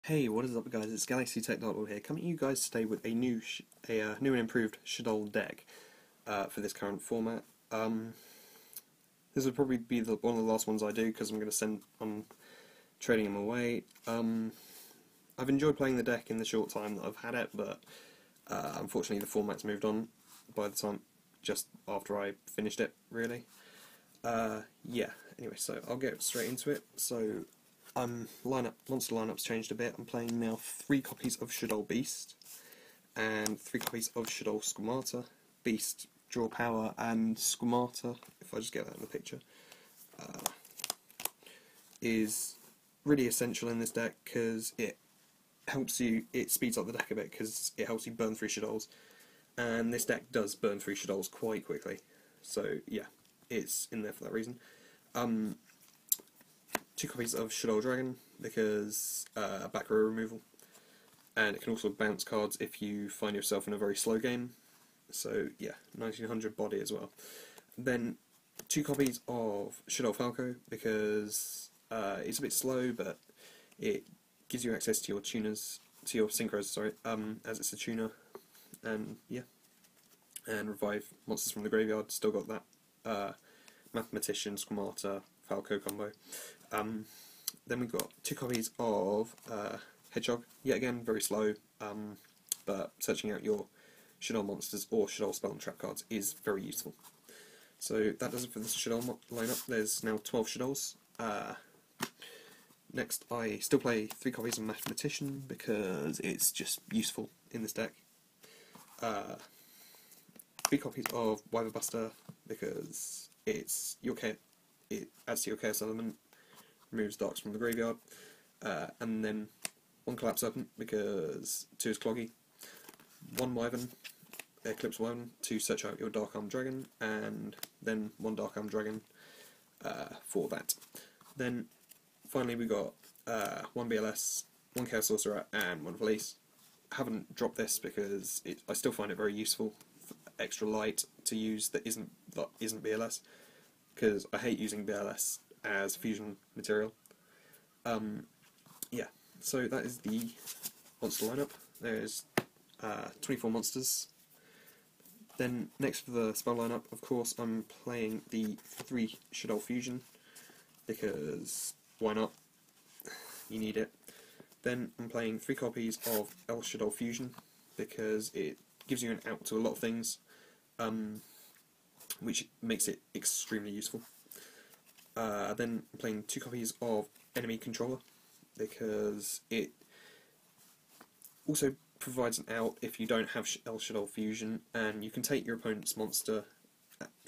Hey, what is up guys, it's Galaxy Tech here, coming to you guys today with a new and improved Shaddoll deck for this current format. This would probably be one of the last ones I do because I'm going to send on trading them away. I've enjoyed playing the deck in the short time that I've had it, but unfortunately the format's moved on by the time just after I finished it, really. Yeah, anyway, so I'll get straight into it. So monster lineup's changed a bit. I'm playing now 3 copies of Shaddoll Beast and 3 copies of Shaddoll Squamata. Beast, draw power, and Squamata, if I just get that in the picture, is really essential in this deck because it speeds up the deck a bit because it helps you burn through Shaddolls, and this deck does burn through Shaddolls quite quickly. So yeah, it's in there for that reason. 2 copies of Shaddoll Dragon because back row removal, and it can also bounce cards if you find yourself in a very slow game. So yeah, 1900 body as well. Then 2 copies of Shaddoll Falco because it's a bit slow, but it gives you access to your tuners, to your synchros, sorry, as it's a tuner, and yeah, and revive monsters from the graveyard. Still got that Mathematician, Squamata, Falco combo. Then we've got 2 copies of Hedgehog, yet again very slow, but searching out your Shaddoll monsters or Shaddoll spell and trap cards is very useful. So that does it for this Shaddoll lineup. There's now 12 Shaddolls. Next, I still play 3 copies of Mathematician because it's just useful in this deck. 3 copies of Wyberburster because it adds to your Chaos element, removes darks from the graveyard, and then 1 Collapserpent because 2 is cloggy, 1 Wyvern, Eclipse Wyvern to search out your Dark Arm Dragon, and then 1 Dark Arm Dragon for that. Then finally we got 1 BLS, 1 Chaos Sorcerer, and 1 Felis. I haven't dropped this because I still find it very useful, extra light to use that isn't BLS, because I hate using BLS as fusion material. Yeah, so that is the monster lineup. There's 24 monsters. Then next for the spell lineup, of course, I'm playing the 3 Shaddoll Fusion because why not? You need it. Then I'm playing 3 copies of Shaddoll Fusion because it gives you an out to a lot of things, which makes it extremely useful. Then I'm playing 2 copies of Enemy Controller because it also provides an out if you don't have Shaddoll Fusion, and you can take your opponent's monster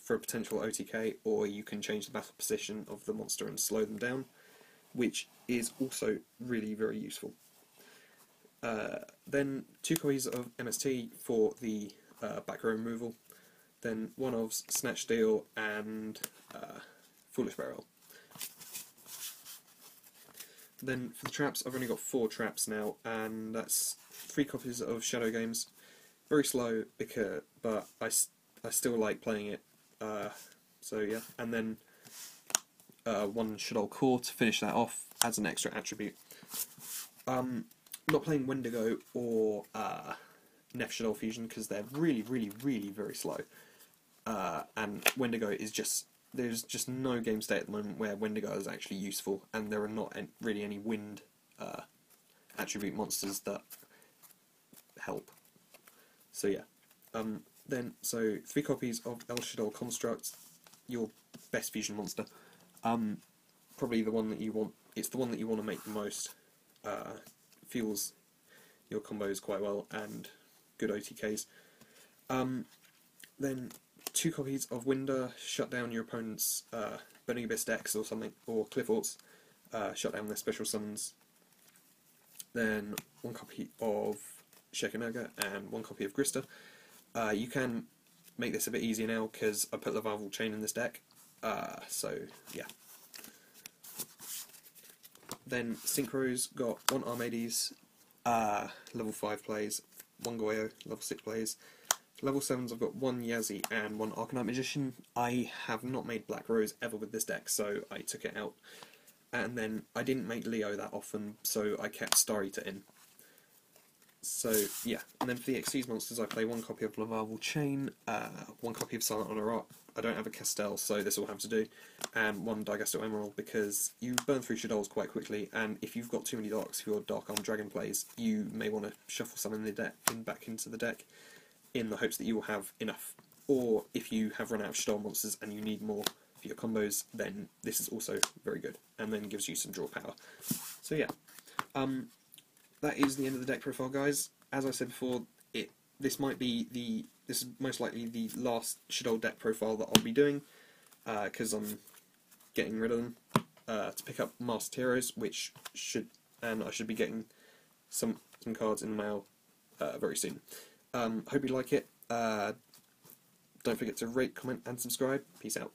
for a potential OTK, or you can change the battle position of the monster and slow them down, which is also really very useful. Then 2 copies of MST for the back row removal, then 1 of Snatch Steal and Foolish Barrel. Then for the traps, I've only got 4 traps now, and that's 3 copies of Shadow Games. Very slow, but I still like playing it. So yeah, and then 1 Shaddoll Core to finish that off as an extra attribute. I'm not playing Wendigo or Nef Shaddoll Fusion because they're really very slow. And Wendigo is there's just no game state at the moment where Wendigo is actually useful, and there are not really any wind attribute monsters that help. So yeah, so 3 copies of Shaddoll Construct, your best fusion monster. Probably the one that you want. It's the one that you want to make the most. Feels your combos quite well and good OTKs. Then 2 copies of Winda, shut down your opponent's Burning Abyss decks or something, or Cliff Orts, shut down their special summons. Then 1 copy of Shekhinaga and 1 copy of Grysta. You can make this a bit easier now because I put Lavalval Chain in this deck, so yeah. Then Synchros got 1 Armades, level 5 plays, 1 Goyo, level 6 plays. Level 7s I've got 1 Yazi and 1 Arcanite Magician. I have not made Black Rose ever with this deck, so I took it out. and then I didn't make Leo that often, so I kept Star Eater in. So yeah, and then for the Xyz monsters I play one copy of Lavalval Chain, one copy of Silent Honor Art, I don't have a Castell so this will have to do, and one Daigusto Emeral, because you burn through Shaddolls quite quickly, and if you've got too many darks for your Dark Armed Dragon plays, you may want to shuffle some in the deck, back into the deck, in the hopes that you will have enough. Or if you have run out of Shaddoll monsters and you need more for your combos, then this is also very good, and then gives you some draw power. So yeah, that is the end of the deck profile, guys. As I said before, this is most likely the last Shaddoll deck profile that I'll be doing, because I'm getting rid of them to pick up Masked Heroes, and I should be getting some cards in the mail very soon. Hope you like it. Don't forget to rate, comment, and subscribe. Peace out.